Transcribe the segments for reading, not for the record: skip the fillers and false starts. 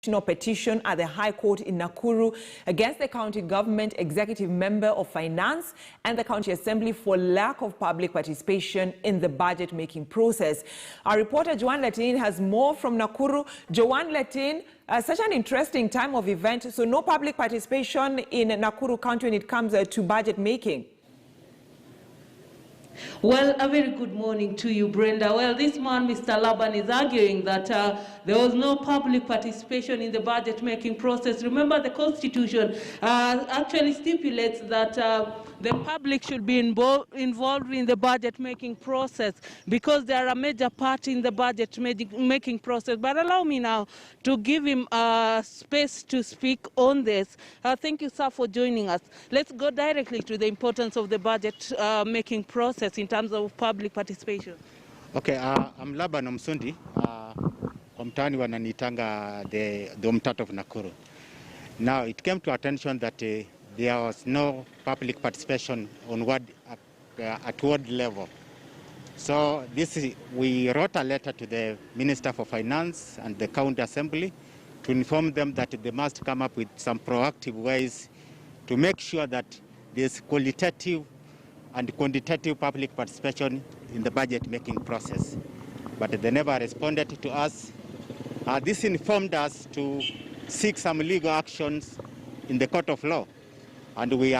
petition at the High Court in Nakuru against the county government, executive member of finance and the county assembly for lack of public participation in the budget making process. Our reporter Joanne Latin has more from Nakuru. Joanne Latin, such an interesting time of event, so no public participation in Nakuru County when it comes to budget making. Well, a very good morning to you, Brenda. Well, this man, Mr. Laban, is arguing that there was no public participation in the budget-making process. Remember, the Constitution actually stipulates that the public should be involved in the budget-making process because they are a major part in the budget-making process. But allow me now to give him space to speak on this. Thank you, sir, for joining us. Let's go directly to the importance of the budget-making process in terms of public participation. Okay, I'm Laban Omsundi. Kwa mtaani wananitanga the Mtata of Nakuru. Now, it came to attention that there was no public participation on at ward level. So we wrote a letter to the Minister for Finance and the County Assembly to inform them that they must come up with some proactive ways to make sure that there's qualitative and quantitative public participation in the budget-making process. But they never responded to us. This informed us to seek some legal actions in the court of law. And we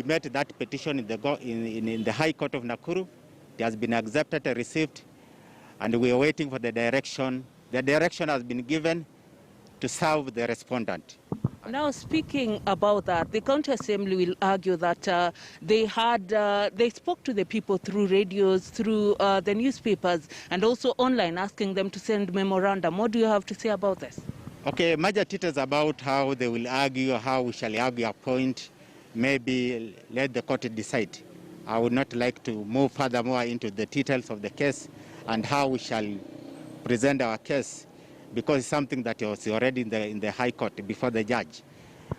met that petition in the High Court of Nakuru. It has been accepted and received, and we are waiting for the direction. The direction has been given to serve the respondent. Now, speaking about that, the County Assembly will argue that they spoke to the people through radios, through the newspapers, and also online, asking them to send memorandum. What do you have to say about this? Okay, major details about how they will argue, how we shall argue a point, maybe let the court decide. I would not like to move furthermore into the details of the case and how we shall present our case, because it's something that was already in the High Court before the judge.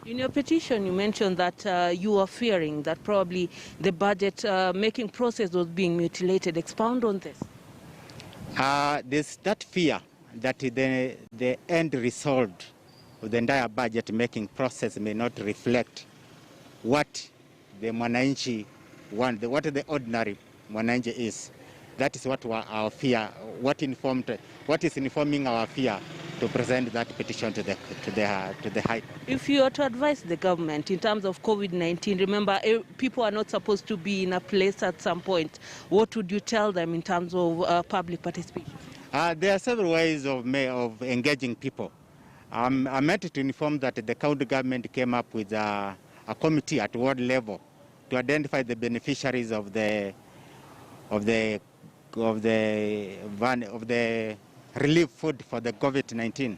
In your petition, you mentioned that you are fearing that probably the budget-making process was being mutilated. Expound on this. There's that fear that the end result of the entire budget-making process may not reflect what the Mwananchi want, what the ordinary Mwananchi is. That is what our fear, what is informing our fear to present that petition to the High. If you are to advise the government in terms of COVID-19, remember people are not supposed to be in a place at some point. What would you tell them in terms of public participation? There are several ways of engaging people. I'm meant to inform that the county government came up with a committee at ward level to identify the beneficiaries of the relief food for the COVID-19.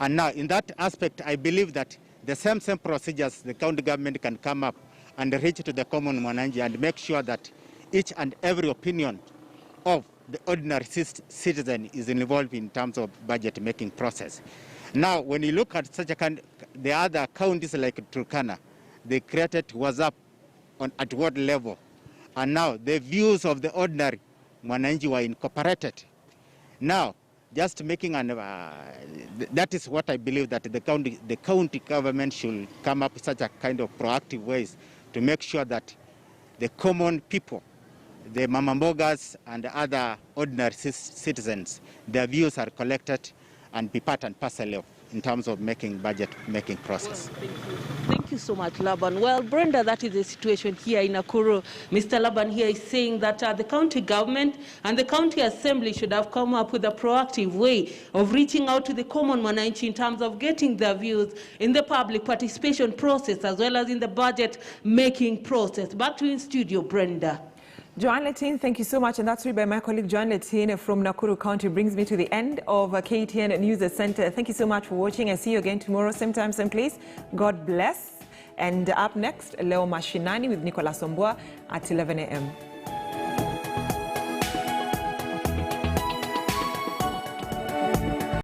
And now, in that aspect, I believe that the same procedures the county government can come up and reach to the common Mwananchi and make sure that each and every opinion of the ordinary citizen is involved in terms of budget-making process. Now, when you look at the other counties like Turkana, they created WhatsApp at ward level. And now the views of the ordinary Mwananchi were incorporated. Now, just making that is what I believe that the county government should come up with such a kind of proactive ways to make sure that the common people, the mamambogas and other ordinary citizens, their views are collected and be part and parcel of in terms of budget-making process. Well, thank you so much, Laban. Well, Brenda, that is the situation here in Nakuru. Mr. Laban here is saying that the county government and the county assembly should have come up with a proactive way of reaching out to the common Mwananchi in terms of getting their views in the public participation process as well as in the budget-making process. Back to you in studio, Brenda. Joanne Latin, thank you so much. And that's read by my colleague Joanne Latin from Nakuru County. Brings me to the end of KTN News Center. Thank you so much for watching. I see you again tomorrow, same time, same place. God bless. And up next, Leo Mashinani with Nicolas Omboa at 11 a.m.